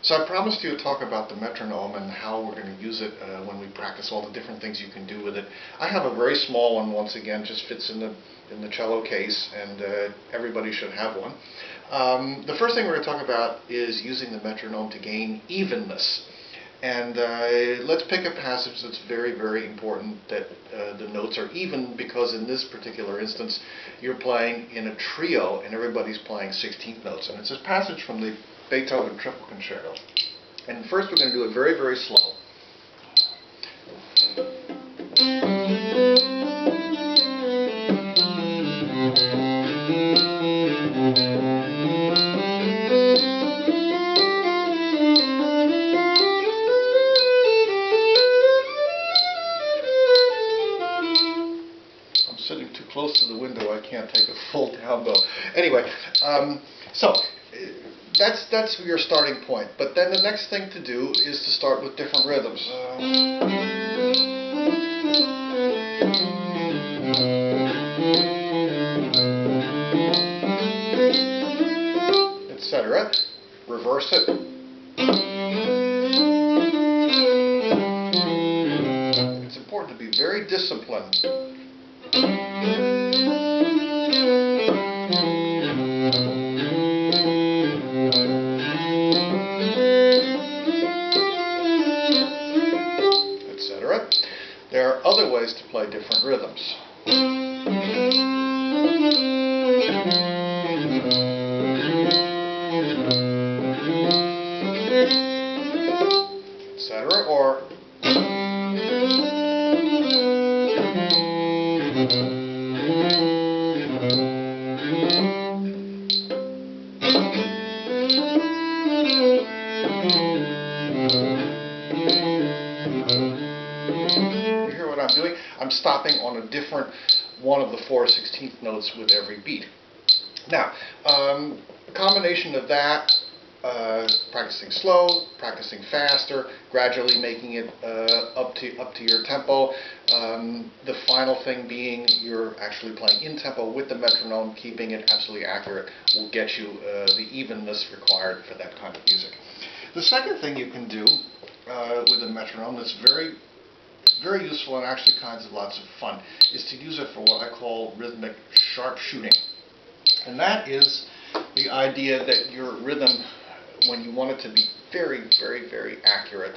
So I promised you to talk about the metronome and how we're going to use it when we practice all the different things you can do with it. I have a very small one, once again, just fits in the cello case, and everybody should have one. The first thing we're going to talk about is using the metronome to gain evenness. And let's pick a passage that's very, very important that the notes are even, because in this particular instance you're playing in a trio and everybody's playing 16th notes. And it's a passage from the Beethoven Triple Concerto. And first we're going to do it very, very slow. I'm sitting too close to the window, I can't take a full down bow. Anyway, so that's your starting point. But then the next thing to do is to start with different rhythms. Etc. Reverse it. It's important to be very disciplined. Etc. There are other ways to play different rhythms. Etc. Or you hear what I'm doing? I'm stopping on a different one of the 4 16th notes with every beat. Now, combination of that, practicing slow, practicing faster, gradually making it up to your tempo. The final thing being you're actually playing in tempo with the metronome, keeping it absolutely accurate will get you the evenness required for that kind of music. The second thing you can do with a metronome that's very, very useful and actually kinds of lots of fun is to use it for what I call rhythmic sharpshooting. And that is the idea that your rhythm, when you want it to be very, very, very accurate,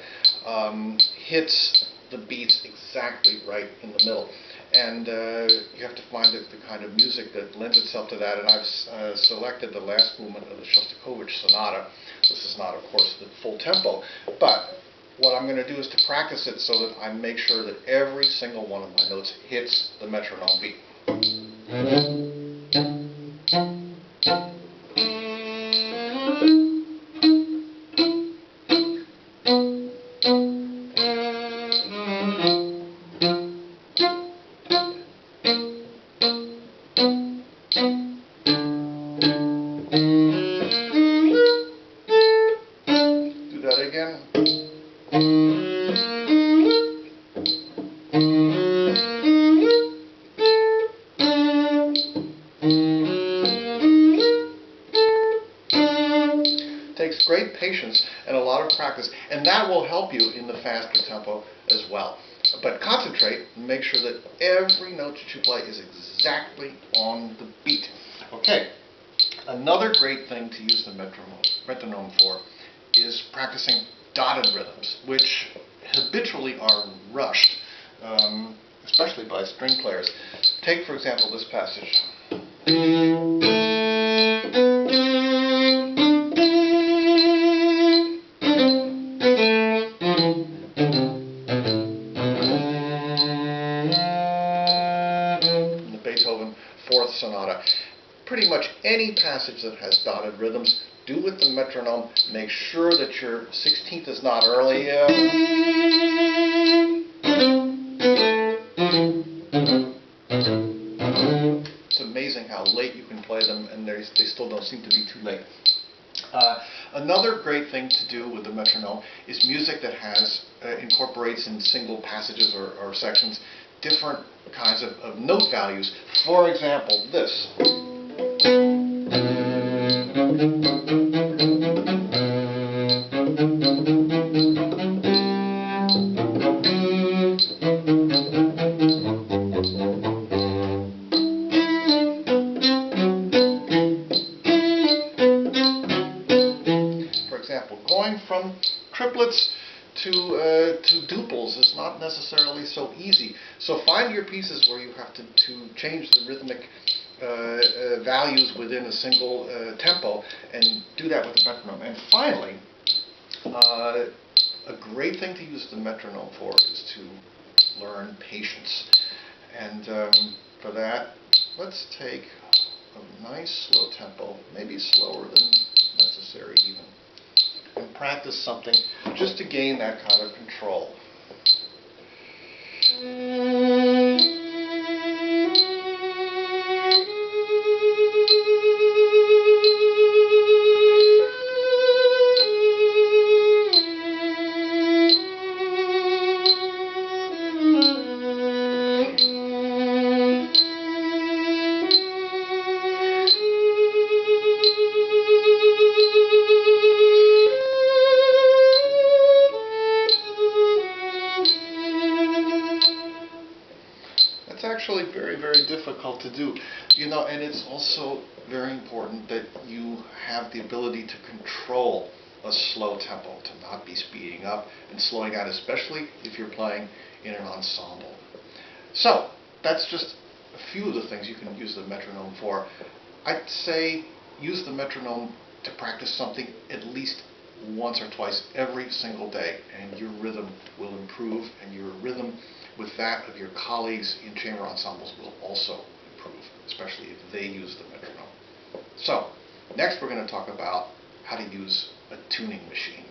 hits the beats exactly right in the middle. And you have to find the kind of music that lends itself to that. And I've selected the last movement of the Shostakovich Sonata. This is not, of course, the full tempo, but what I'm going to do is to practice it so that I make sure that every single one of my notes hits the metronome beat. Do that again. Takes great patience and a lot of practice, and that will help you in the faster tempo as well. But concentrate and make sure that every note that you play is exactly on the beat. Okay, another great thing to use the metronome for is practicing dotted rhythms, which habitually are rushed, especially by string players. Take, for example, this passage. Beethoven Fourth Sonata. Pretty much any passage that has dotted rhythms, do with the metronome. Make sure that your 16th is not early. It's amazing how late you can play them, and they still don't seem to be too late. Another great thing to do with the metronome is music that incorporates in single passages or sections different kinds of note values. For example, this. example, going from triplets to duples is not necessarily so easy. So find your pieces where you have to change the rhythmic values within a single tempo, and do that with the metronome. And finally, a great thing to use the metronome for is to learn patience. And for that, let's take a nice slow tempo, maybe slower than necessary even, and practice something just to gain that kind of control. It's actually very, very difficult to do, and it's also very important that you have the ability to control a slow tempo, to not be speeding up and slowing down, especially if you're playing in an ensemble. So, that's just a few of the things you can use the metronome for. I'd say use the metronome to practice something at least once or twice every single day, and your rhythm will improve, and your rhythm with that of your colleagues in chamber ensembles will also improve, especially if they use the metronome. So, next we're going to talk about how to use a tuning machine.